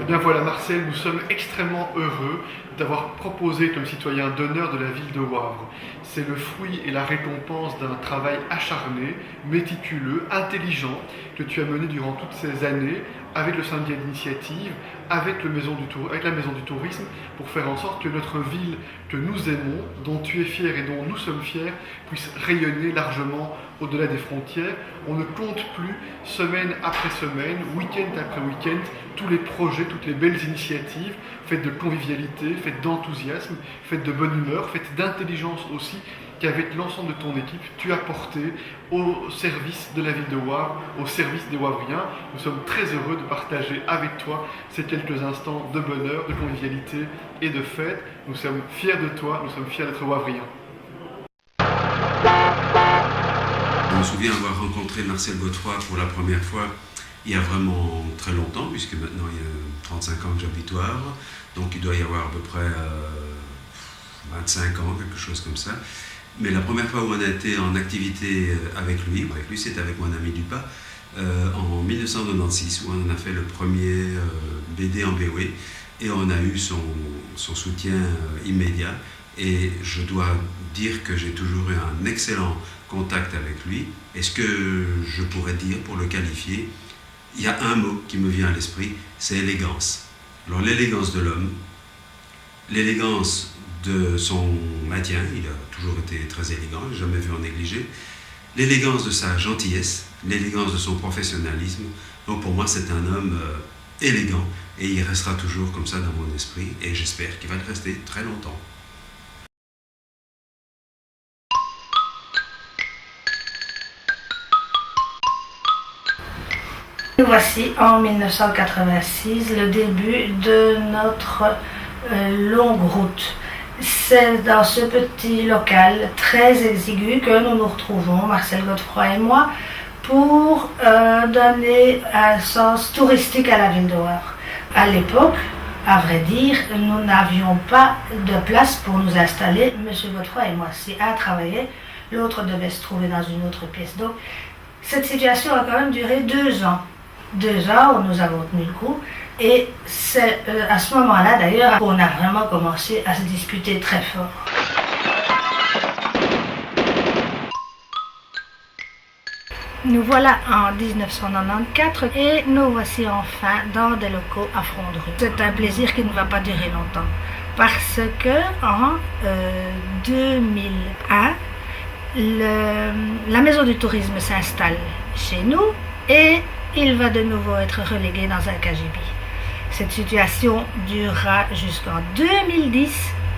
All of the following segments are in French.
bien voilà Marcel, nous sommes extrêmement heureux d'avoir proposé comme citoyen d'honneur de la ville de Wavre. C'est le fruit et la récompense d'un travail acharné, méticuleux, intelligent que tu as mené durant toutes ces années avec le syndicat d'initiative, avec la Maison du Tourisme, pour faire en sorte que notre ville que nous aimons, dont tu es fier et dont nous sommes fiers, puisse rayonner largement au-delà des frontières. On ne compte plus, semaine après semaine, week-end après week-end, tous les projets, toutes les belles initiatives, faites de convivialité, faites d'enthousiasme, faites de bonne humeur, faites d'intelligence aussi, qu'avec l'ensemble de ton équipe, tu as porté au service de la ville de Wavre, au service des Wavriens. Nous sommes très heureux de partager avec toi ces quelques instants de bonheur, de convivialité et de fête. Nous sommes fiers de toi, nous sommes fiers d'être Wavriens. Je me souviens avoir rencontré Marcel Godefroy pour la première fois il y a vraiment très longtemps, puisque maintenant il y a 35 ans que j'habite au Havre, donc il doit y avoir à peu près 25 ans, quelque chose comme ça. Mais la première fois où on a été en activité avec lui c'était avec mon ami Dupas, en 1996, où on a fait le premier BD en BOE, et on a eu son soutien immédiat. Et je dois dire que j'ai toujours eu un excellent contact avec lui. Et ce que je pourrais dire pour le qualifier, il y a un mot qui me vient à l'esprit, c'est élégance. Alors l'élégance de l'homme, l'élégance de son maintien, il a toujours été très élégant, je n'ai jamais vu en négliger, l'élégance de sa gentillesse, l'élégance de son professionnalisme. Donc pour moi c'est un homme élégant et il restera toujours comme ça dans mon esprit et j'espère qu'il va le rester très longtemps. Nous voici en 1986, le début de notre longue route. C'est dans ce petit local très exigu que nous nous retrouvons, Marcel Godefroy et moi, pour donner un sens touristique à la ville de Wavre. À l'époque, à vrai dire, nous n'avions pas de place pour nous installer, M. Godefroy et moi. Si un travaillait, l'autre devait se trouver dans une autre pièce. Donc, cette situation a quand même duré 2 ans. 2 ans où nous avons tenu le coup. Et c'est à ce moment-là, d'ailleurs, qu'on a vraiment commencé à se disputer très fort. Nous voilà en 1994 et nous voici enfin dans des locaux à Frondru. C'est un plaisir qui ne va pas durer longtemps parce que en 2001, la Maison du Tourisme s'installe chez nous et il va de nouveau être relégué dans un KGB. Cette situation durera jusqu'en 2010.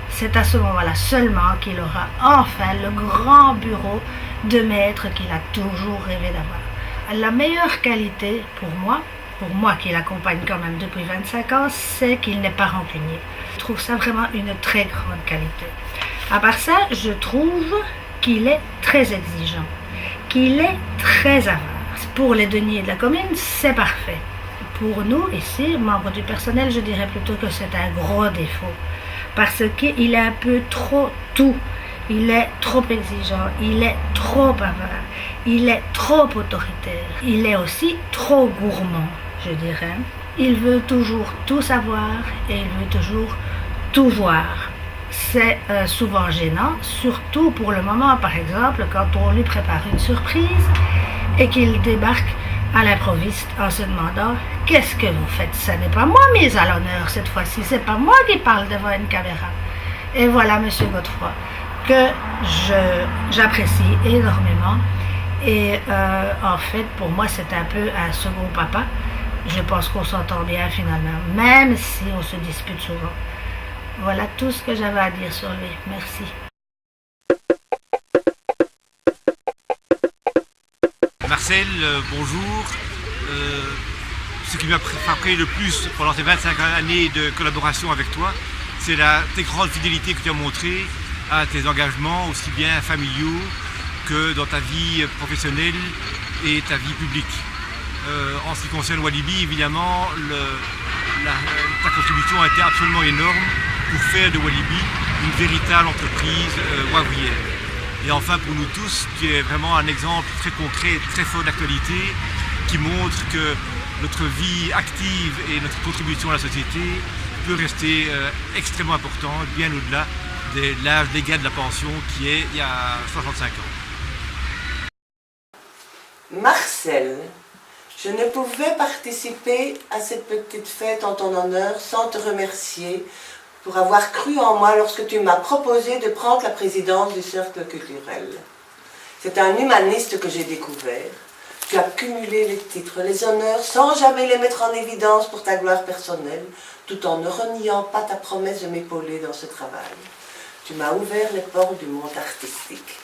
C'est à ce moment-là seulement qu'il aura enfin le grand bureau de maître qu'il a toujours rêvé d'avoir. La meilleure qualité pour moi qui l'accompagne quand même depuis 25 ans, c'est qu'il n'est pas rancunier. Je trouve ça vraiment une très grande qualité. À part ça, je trouve qu'il est très exigeant, qu'il est très avare. Pour les deniers de la commune, c'est parfait. Pour nous, ici, membres du personnel, je dirais plutôt que c'est un gros défaut. Parce qu'il est un peu trop tout. Il est trop exigeant, il est trop bavard, il est trop autoritaire. Il est aussi trop gourmand, je dirais. Il veut toujours tout savoir et il veut toujours tout voir. C'est souvent gênant, surtout pour le moment, par exemple, quand on lui prépare une surprise et qu'il débarque à l'improviste en se demandant « Qu'est-ce que vous faites? Ce n'est pas moi mise à l'honneur cette fois-ci, c'est pas moi qui parle devant une caméra. » Et voilà Monsieur Godefroy, que j'apprécie énormément. Et en fait, pour moi, c'est un peu un second papa. Je pense qu'on s'entend bien finalement, même si on se dispute souvent. Voilà tout ce que j'avais à dire sur lui. Merci. Marcel, bonjour. Ce qui m'a frappé le plus pendant ces 25 années de collaboration avec toi, c'est la très grande fidélité que tu as montrée à tes engagements, aussi bien familiaux que dans ta vie professionnelle et ta vie publique. En ce qui concerne Walibi, évidemment, ta contribution a été absolument énorme pour faire de Walibi une véritable entreprise wavrienne. Et enfin, pour nous tous, tu es vraiment un exemple très concret, très fort d'actualité, qui montre que notre vie active et notre contribution à la société peut rester extrêmement importante, bien au-delà de l'âge légal de la pension qui est il y a 65 ans. Marcel, je ne pouvais participer à cette petite fête en ton honneur sans te remercier pour avoir cru en moi lorsque tu m'as proposé de prendre la présidence du cercle culturel. C'est un humaniste que j'ai découvert. Tu as cumulé les titres, les honneurs, sans jamais les mettre en évidence pour ta gloire personnelle, tout en ne reniant pas ta promesse de m'épauler dans ce travail. Tu m'as ouvert les portes du monde artistique.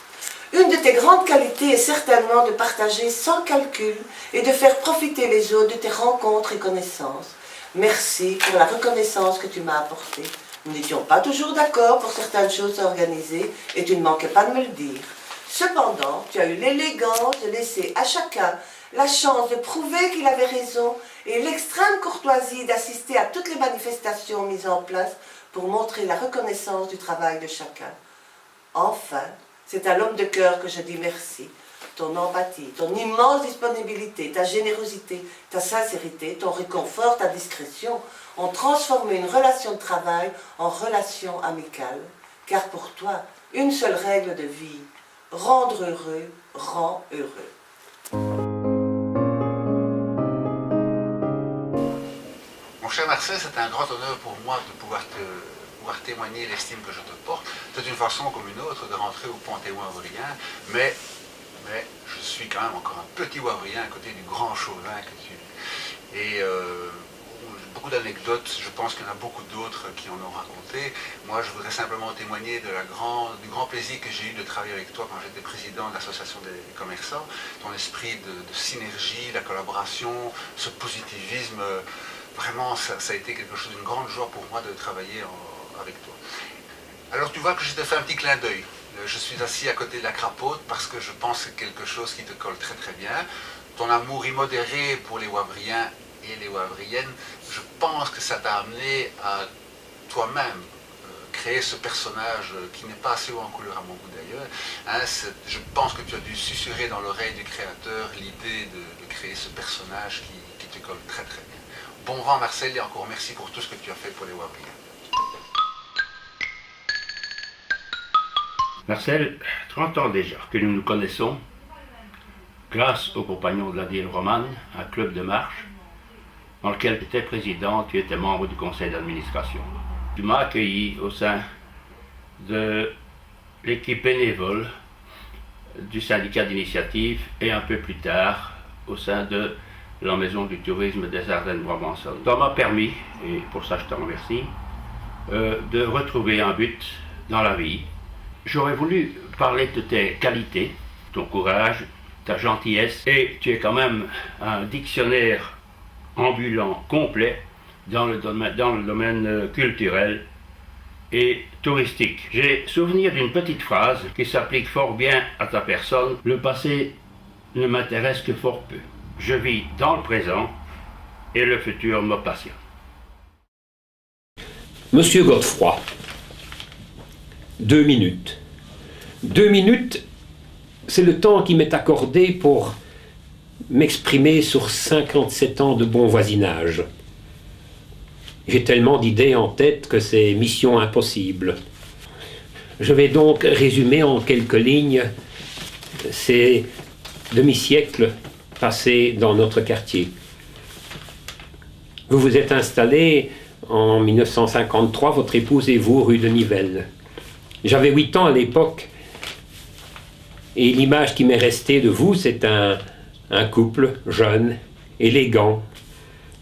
Une de tes grandes qualités est certainement de partager sans calcul et de faire profiter les autres de tes rencontres et connaissances. Merci pour la reconnaissance que tu m'as apportée. Nous n'étions pas toujours d'accord pour certaines choses à organiser et tu ne manquais pas de me le dire. Cependant, tu as eu l'élégance de laisser à chacun la chance de prouver qu'il avait raison et l'extrême courtoisie d'assister à toutes les manifestations mises en place pour montrer la reconnaissance du travail de chacun. Enfin, c'est à l'homme de cœur que je dis merci. Ton empathie, ton immense disponibilité, ta générosité, ta sincérité, ton réconfort, ta discrétion ont transformé une relation de travail en relation amicale. Car pour toi, une seule règle de vie, rendre heureux rend heureux. Mon cher Marcel, c'est un grand honneur pour moi de pouvoir témoigner l'estime que je te porte. C'est une façon comme une autre de rentrer au Panthéon wavreien, mais je suis quand même encore un petit wavrien à côté du grand chauvin que tu es. Et beaucoup d'anecdotes, je pense qu'il y en a beaucoup d'autres qui en ont raconté. Moi, je voudrais simplement témoigner du grand plaisir que j'ai eu de travailler avec toi quand j'étais président de l'association des commerçants. Ton esprit de synergie, la collaboration, ce positivisme, vraiment, ça a été quelque chose d'une grande joie pour moi de travailler avec toi. Alors tu vois que je te fais un petit clin d'œil. Je suis assis à côté de la crapaute parce que je pense que c'est quelque chose qui te colle très très bien. Ton amour immodéré pour les Wavriens et les Wavriennes, je pense que ça t'a amené à toi-même créer ce personnage qui n'est pas assez haut en couleur à mon goût d'ailleurs. Hein, je pense que tu as dû susurrer dans l'oreille du créateur l'idée de créer ce personnage qui te colle très très bien. Bon vent Marcel et encore merci pour tout ce que tu as fait pour les Wavriens. Marcel, 30 ans déjà que nous nous connaissons, grâce aux compagnons de la ville romane, un club de marche, dans lequel tu étais président, tu étais membre du conseil d'administration. Tu m'as accueilli au sein de l'équipe bénévole du syndicat d'initiative et un peu plus tard au sein de la maison du tourisme des Ardennes-Brabançonne. Ça m'a permis, et pour ça je te remercie, de retrouver un but dans la vie. J'aurais voulu parler de tes qualités, ton courage, ta gentillesse, et tu es quand même un dictionnaire ambulant complet dans le domaine culturel et touristique. J'ai souvenir d'une petite phrase qui s'applique fort bien à ta personne. Le passé ne m'intéresse que fort peu. Je vis dans le présent et le futur me passionne. Monsieur Godefroy, 2 minutes. 2 minutes, c'est le temps qui m'est accordé pour m'exprimer sur 57 ans de bon voisinage. J'ai tellement d'idées en tête que c'est mission impossible. Je vais donc résumer en quelques lignes ces demi-siècles passés dans notre quartier. Vous vous êtes installé en 1953, votre épouse et vous, rue de Nivelles. J'avais 8 ans à l'époque, et l'image qui m'est restée de vous, c'est un couple jeune, élégant,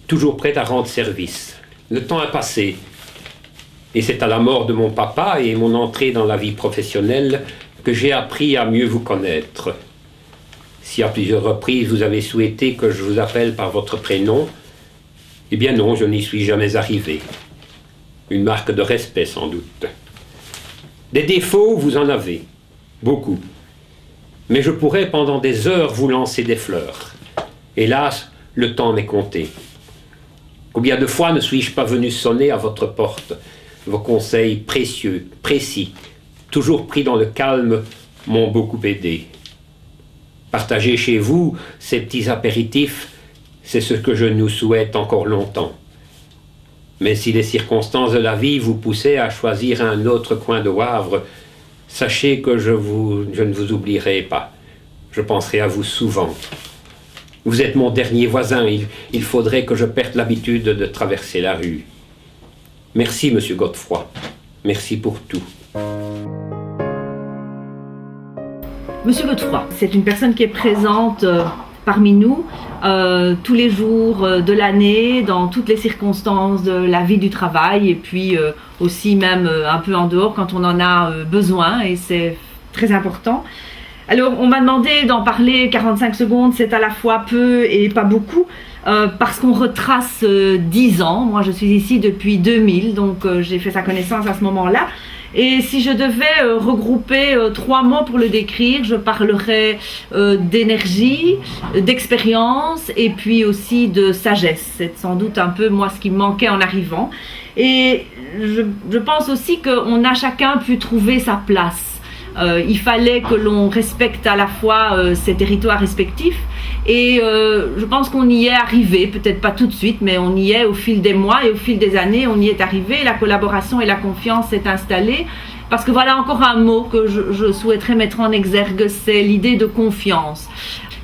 toujours prêt à rendre service. Le temps a passé, et c'est à la mort de mon papa et mon entrée dans la vie professionnelle que j'ai appris à mieux vous connaître. Si à plusieurs reprises vous avez souhaité que je vous appelle par votre prénom, eh bien non, je n'y suis jamais arrivé. Une marque de respect sans doute. Des défauts, vous en avez, beaucoup. Mais je pourrais pendant des heures vous lancer des fleurs. Hélas, le temps m'est compté. Combien de fois ne suis-je pas venu sonner à votre porte? Vos conseils précieux, précis, toujours pris dans le calme, m'ont beaucoup aidé. Partager chez vous ces petits apéritifs, C'est ce que je nous souhaite encore longtemps. Mais si les circonstances de la vie vous poussaient à choisir un autre coin de Wavre, sachez que je ne vous oublierai pas. Je penserai à vous souvent. Vous êtes mon dernier voisin, il faudrait que je perde l'habitude de traverser la rue. Merci, monsieur Godefroy. Merci pour tout. Monsieur Godefroy, c'est une personne qui est présente parmi nous tous les jours de l'année, dans toutes les circonstances de la vie du travail et puis aussi même un peu en dehors quand on en a besoin et c'est très important. Alors on m'a demandé d'en parler 45 secondes, c'est à la fois peu et pas beaucoup parce qu'on retrace 10 ans. Moi je suis ici depuis 2000 donc j'ai fait sa connaissance à ce moment-là. Et si je devais regrouper 3 mots pour le décrire, je parlerais d'énergie, d'expérience et puis aussi de sagesse. C'est sans doute un peu moi ce qui me manquait en arrivant. Et je pense aussi qu'on a chacun pu trouver sa place. Il fallait que l'on respecte à la fois ses territoires respectifs et je pense qu'on y est arrivé, peut-être pas tout de suite, mais on y est au fil des mois et au fil des années, on y est arrivé, la collaboration et la confiance s'est installée parce que voilà encore un mot que je souhaiterais mettre en exergue, c'est l'idée de confiance.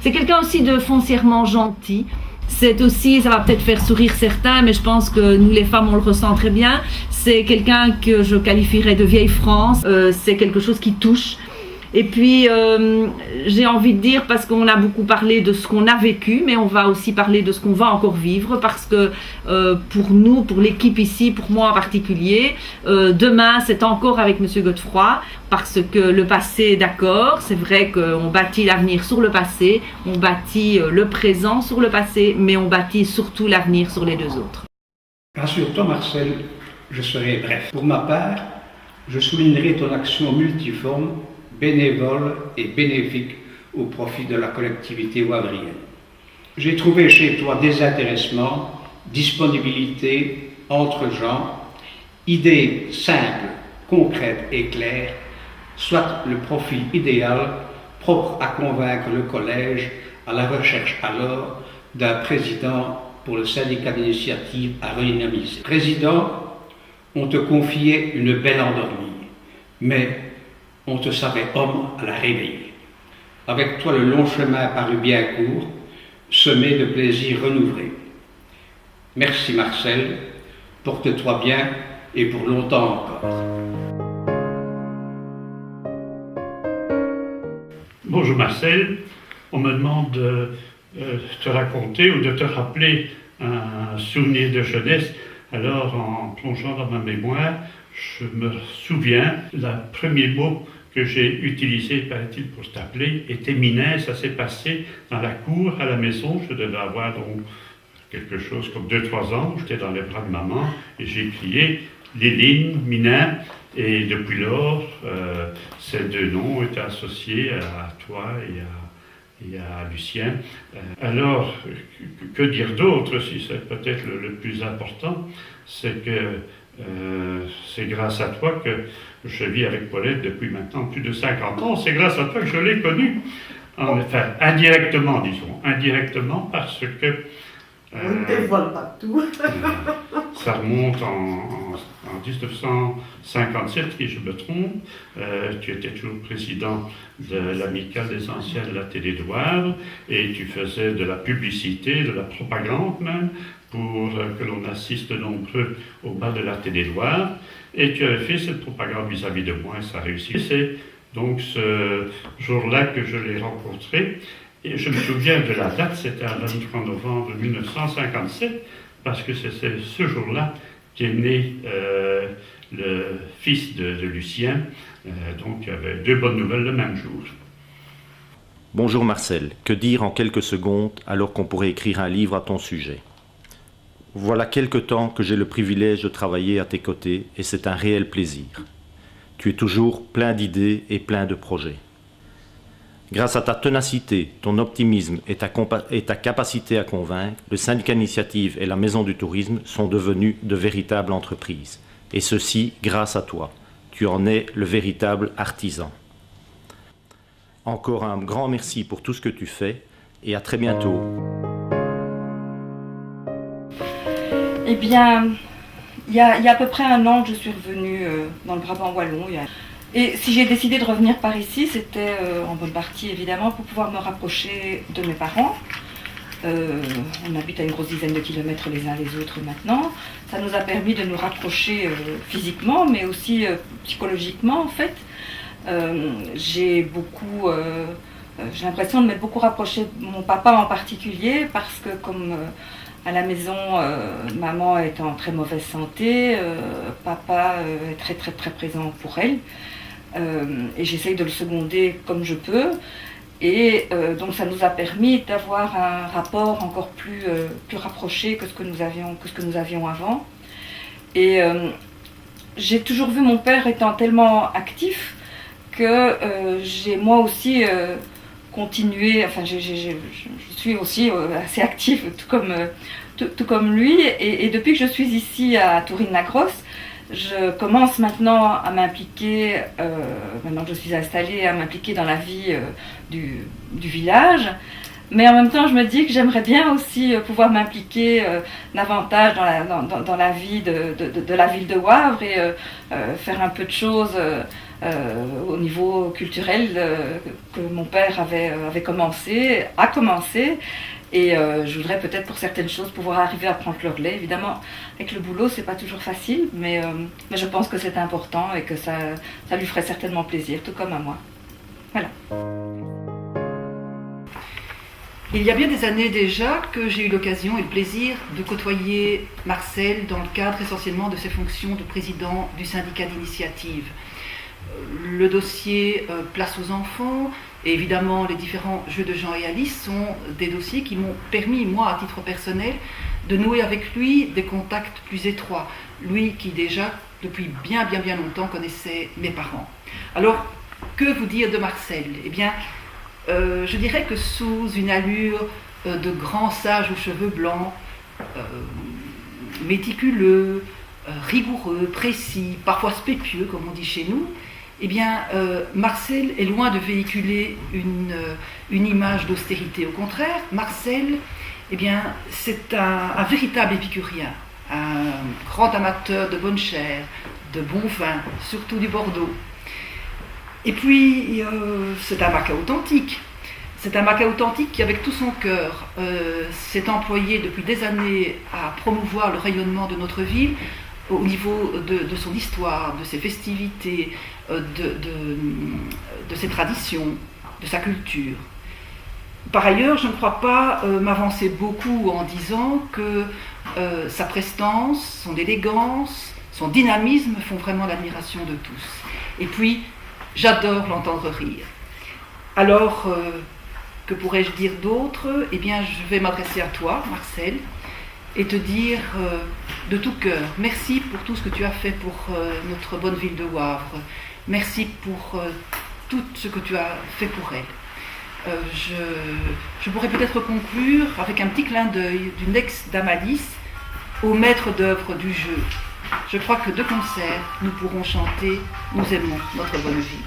C'est quelqu'un aussi de foncièrement gentil. C'est aussi, ça va peut-être faire sourire certains, mais je pense que nous les femmes on le ressent très bien. C'est quelqu'un que je qualifierais de vieille France, c'est quelque chose qui touche. Et puis j'ai envie de dire, parce qu'on a beaucoup parlé de ce qu'on a vécu, mais on va aussi parler de ce qu'on va encore vivre, parce que pour nous, pour l'équipe ici, pour moi en particulier, demain c'est encore avec Monsieur Godefroy, parce que le passé, d'accord, c'est vrai qu'on bâtit l'avenir sur le passé, on bâtit le présent sur le passé, mais on bâtit surtout l'avenir sur les deux autres. Rassure-toi Marcel, je serai bref. Pour ma part, je soulignerai ton action multiforme, bénévole et bénéfique au profit de la collectivité wavrienne. J'ai trouvé chez toi désintéressement, disponibilité, entre-gens, idées simples, concrètes et claires, soit le profil idéal propre à convaincre le collège à la recherche alors d'un président pour le syndicat d'initiative à redynamiser. Président, on te confiait une belle endormie, mais on te savait homme à la réveiller. Avec toi, le long chemin parut bien court, semé de plaisirs renouvelés. Merci Marcel, porte-toi bien et pour longtemps encore. Bonjour Marcel, on me demande de te raconter ou de te rappeler un souvenir de jeunesse. Alors en plongeant dans ma mémoire, je me souviens, le premier mot que j'ai utilisé, paraît-il, pour t'appeler, était Minin. Ça s'est passé dans la cour à la maison. Je devais avoir donc quelque chose comme 2-3 ans. J'étais dans les bras de maman et j'ai crié Léline, Minin. Et depuis lors, ces deux noms étaient associés à toi et à Lucien. Alors, que dire d'autre, si c'est peut-être le plus important, c'est que c'est grâce à toi que je vis avec Paulette depuis maintenant plus de 50 ans. C'est grâce à toi que je l'ai connue. Enfin, indirectement, disons. Indirectement parce que... On ne dévoile pas tout. Ça remonte en 1957, si je me trompe. Tu étais toujours président de l'amicale des anciens de la télé de Wavre et tu faisais de la publicité, de la propagande même, pour que l'on assiste nombreux au bal de la télé de Wavre. Et tu avais fait cette propagande vis-à-vis de moi et ça a réussi. C'est donc ce jour-là que je l'ai rencontré. Et je me souviens de la date, c'était le 23 novembre 1957, parce que c'est ce jour-là qu'est né le fils de Lucien. Donc il y avait 2 bonnes nouvelles le même jour. Bonjour Marcel, que dire en quelques secondes alors qu'on pourrait écrire un livre à ton sujet? Voilà quelque temps que j'ai le privilège de travailler à tes côtés et c'est un réel plaisir. Tu es toujours plein d'idées et plein de projets. Grâce à ta ténacité, ton optimisme et ta capacité à convaincre, le syndicat d'initiative et la Maison du Tourisme sont devenus de véritables entreprises. Et ceci grâce à toi. Tu en es le véritable artisan. Encore un grand merci pour tout ce que tu fais et à très bientôt. Eh bien, il y a à peu près 1 an que je suis revenue dans le Brabant wallon. Et si j'ai décidé de revenir par ici, c'était en bonne partie évidemment pour pouvoir me rapprocher de mes parents. On habite à une grosse dizaine de kilomètres les uns les autres maintenant. Ça nous a permis de nous rapprocher physiquement, mais aussi psychologiquement en fait. J'ai l'impression de m'être beaucoup rapprochée de mon papa en particulier, parce que comme à la maison, maman est en très mauvaise santé, papa est très très très présent pour elle. Et j'essaye de le seconder comme je peux. Et donc ça nous a permis d'avoir un rapport encore plus rapproché que ce que nous avions avant. Et j'ai toujours vu mon père étant tellement actif que j'ai moi aussi continué, enfin je suis aussi assez active tout comme lui. Et depuis que je suis ici à Tourine-la-Grosse, je commence maintenant à m'impliquer, maintenant que je suis installée, à m'impliquer dans la vie du village. Mais en même temps, je me dis que j'aimerais bien aussi pouvoir m'impliquer davantage dans la vie de la ville de Wavre et faire un peu de choses au niveau culturel que mon père a commencé. Et je voudrais peut-être pour certaines choses pouvoir arriver à prendre le relais. Évidemment, avec le boulot, c'est pas toujours facile, mais je pense que c'est important et que ça lui ferait certainement plaisir, tout comme à moi. Voilà. Il y a bien des années déjà que j'ai eu l'occasion et le plaisir de côtoyer Marcel dans le cadre essentiellement de ses fonctions de président du syndicat d'initiative. Le dossier Place aux enfants et évidemment les différents jeux de Jean et Alice sont des dossiers qui m'ont permis, moi à titre personnel, de nouer avec lui des contacts plus étroits. Lui qui déjà depuis bien longtemps connaissait mes parents. Alors, que vous dire de Marcel ? Eh bien, je dirais que sous une allure de grand sage aux cheveux blancs, méticuleux, rigoureux, précis, parfois spécieux comme on dit chez nous, eh bien, Marcel est loin de véhiculer une image d'austérité. Au contraire, Marcel, eh bien, c'est un véritable épicurien, un grand amateur de bonne chair, de bon vin, surtout du Bordeaux. Et puis, c'est un Maca authentique. C'est un Maca authentique qui, avec tout son cœur, s'est employé depuis des années à promouvoir le rayonnement de notre ville au niveau de son histoire, de ses festivités, de ses traditions, de sa culture. Par ailleurs, je ne crois pas m'avancer beaucoup en disant que sa prestance, son élégance, son dynamisme font vraiment l'admiration de tous. Et puis, j'adore l'entendre rire. Alors, que pourrais-je dire d'autre ? Eh bien, je vais m'adresser à toi, Marcel, et te dire de tout cœur, merci pour tout ce que tu as fait pour notre bonne ville de Wavre. Merci pour tout ce que tu as fait pour elle. Je pourrais peut-être conclure avec un petit clin d'œil d'une ex-d'Amadis au maître d'œuvre du jeu. Je crois que de concert, nous pourrons chanter « Nous aimons notre bonne ville ».